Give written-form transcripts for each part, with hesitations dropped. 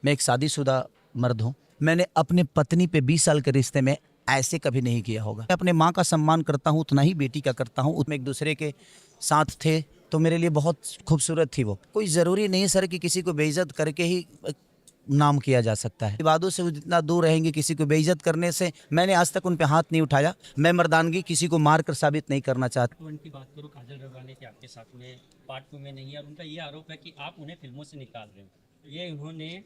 मैं एक शादीशुदा मर्द हूँ। मैंने अपने पत्नी पे 20 साल के रिश्ते में ऐसे कभी नहीं किया होगा। मैं अपने माँ का सम्मान करता हूँ उतना ही बेटी का करता हूँ। उतने एक दूसरे के साथ थे तो मेरे लिए बहुत खूबसूरत थी वो। कोई ज़रूरी नहीं है सर कि किसी को बेइज्जत करके ही नाम किया जा सकता है। विवादों से वो जितना दूर रहेंगे किसी को बेइज्जत करने से, मैंने आज तक उन पे हाथ नहीं उठाया। मैं मर्दानगी किसी को मार कर साबित नहीं करना चाहता। उनकी बात करूँ, काजल रबानी के आपके साथ में पार्ट 2 में नहीं है और उनका ये आरोप है कि आप उन्हें फिल्मों से निकाल रहे हो। ये उन्होंने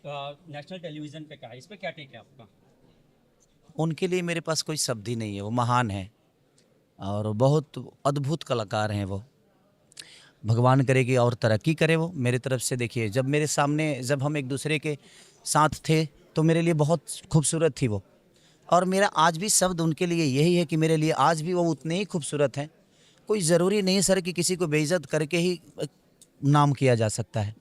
नेशनल टेलीविज़न पे कहा। इस पे क्या टेक है आपका? उनके लिए मेरे पास कोई शब्द ही नहीं है। वो महान है और बहुत अद्भुत कलाकार हैं वो। भगवान करे कि और तरक्की करे वो। मेरे तरफ से देखिए, जब मेरे सामने जब हम एक दूसरे के साथ थे तो मेरे लिए बहुत खूबसूरत थी वो। और मेरा आज भी शब्द उनके लिए यही है कि मेरे लिए आज भी वो उतने ही खूबसूरत हैं। कोई ज़रूरी नहीं है सर कि किसी को बेइज्जत करके ही नाम किया जा सकता है।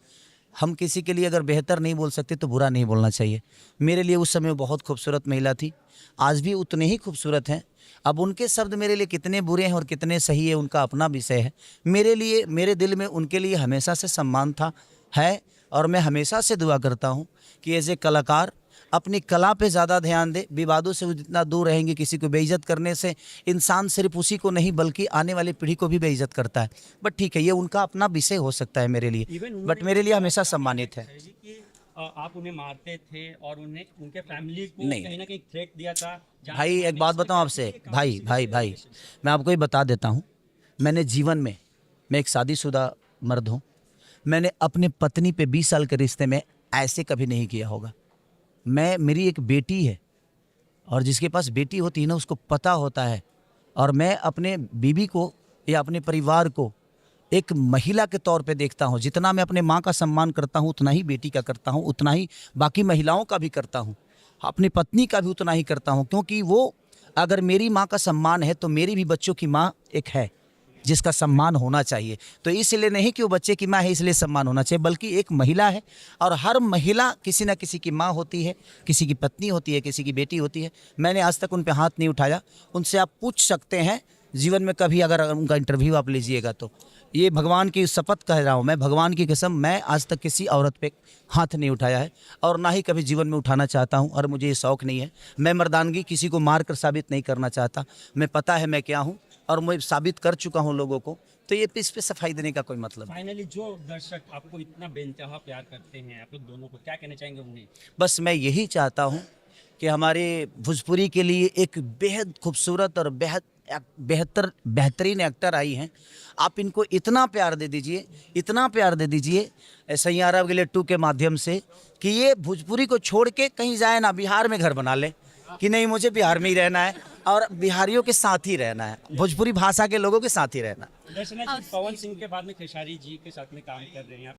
हम किसी के लिए अगर बेहतर नहीं बोल सकते तो बुरा नहीं बोलना चाहिए। मेरे लिए उस समय वो बहुत खूबसूरत महिला थी, आज भी उतने ही खूबसूरत हैं। अब उनके शब्द मेरे लिए कितने बुरे हैं और कितने सही है उनका अपना विषय है। मेरे लिए, मेरे दिल में उनके लिए हमेशा से सम्मान था, है, और मैं हमेशा से दुआ करता हूँ कि एज ए कलाकार अपनी कला पे ज़्यादा ध्यान दे। विवादों से वो जितना दूर रहेंगे, किसी को बेइज्जत करने से इंसान सिर्फ उसी को नहीं बल्कि आने वाली पीढ़ी को भी बेइज्जत करता है। बट ठीक है, ये उनका अपना विषय हो सकता है मेरे लिए, बट मेरे लिए हमेशा सम्मानित है। कि आप उन्हें मारते थे और उन्हें उनके फैमिली को नहीं कहीं ना कहीं थ्रेट दिया था। भाई, एक बात बताऊं आपसे, भाई भाई भाई, मैं आपको ये बता देता हूँ। मैंने जीवन में, मैं एक शादीशुदा मर्द हूँ। मैंने अपने पत्नी पे 20 साल के रिश्ते में ऐसे कभी नहीं किया होगा। मेरी एक बेटी है और जिसके पास बेटी होती है ना उसको पता होता है। और मैं अपने बीवी को या अपने परिवार को एक महिला के तौर पे देखता हूँ। जितना मैं अपने माँ का सम्मान करता हूँ उतना ही बेटी का करता हूँ, उतना ही बाकी महिलाओं का भी करता हूँ, अपनी पत्नी का भी उतना ही करता हूँ। क्योंकि वो, अगर मेरी माँ का सम्मान है तो मेरी भी बच्चों की माँ एक है जिसका सम्मान होना चाहिए। तो इसलिए नहीं कि वो बच्चे की माँ है इसलिए सम्मान होना चाहिए, बल्कि एक महिला है और हर महिला किसी न किसी की माँ होती है, किसी की पत्नी होती है, किसी की बेटी होती है। मैंने आज तक उन पे हाथ नहीं उठाया। उनसे आप पूछ सकते हैं जीवन में कभी, अगर उनका इंटरव्यू आप लीजिएगा तो। ये भगवान की शपथ कह रहा हूँ मैं, भगवान की कसम, मैं आज तक किसी औरत पे हाथ नहीं उठाया है और ना ही कभी जीवन में उठाना चाहता हूँ और मुझे ये शौक़ नहीं है। मैं मर्दानगी किसी को मार कर साबित नहीं करना चाहता। मैं पता है मैं क्या हूँ और मैं साबित कर चुका हूँ लोगों को। तो ये इस पे सफाई देने का कोई मतलब नहीं। फाइनली जो दर्शक आपको इतना बेइंतहा प्यार करते हैं, आप लोग दोनों को क्या कहना चाहेंगे उन्हें? बस मैं यही चाहता हूँ कि हमारे भोजपुरी के लिए एक बेहद खूबसूरत और बेहतरीन एक्टर आई हैं। आप इनको इतना प्यार दे दीजिए, इतना प्यार दे दीजिए सैयारा गिले 2 के माध्यम से कि ये भोजपुरी को छोड़ के कहीं जाए ना, बिहार में घर बना ले कि नहीं मुझे बिहार में ही रहना है और बिहारियों के साथ ही रहना है, भोजपुरी भाषा के लोगों के साथ ही रहना। दर्शना जी, पवन सिंह के बाद में खेसारी जी के साथ में काम कर रहे हैं आप,